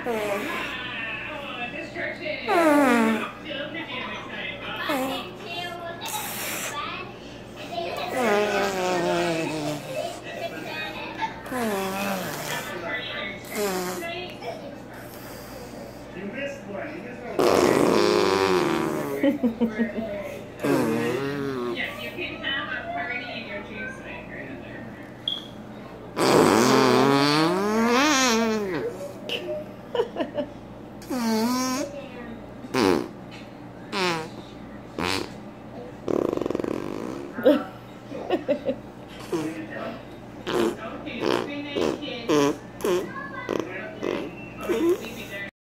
You missed one. You missed one. Yes, you can have a party in your juice maker in there. Ha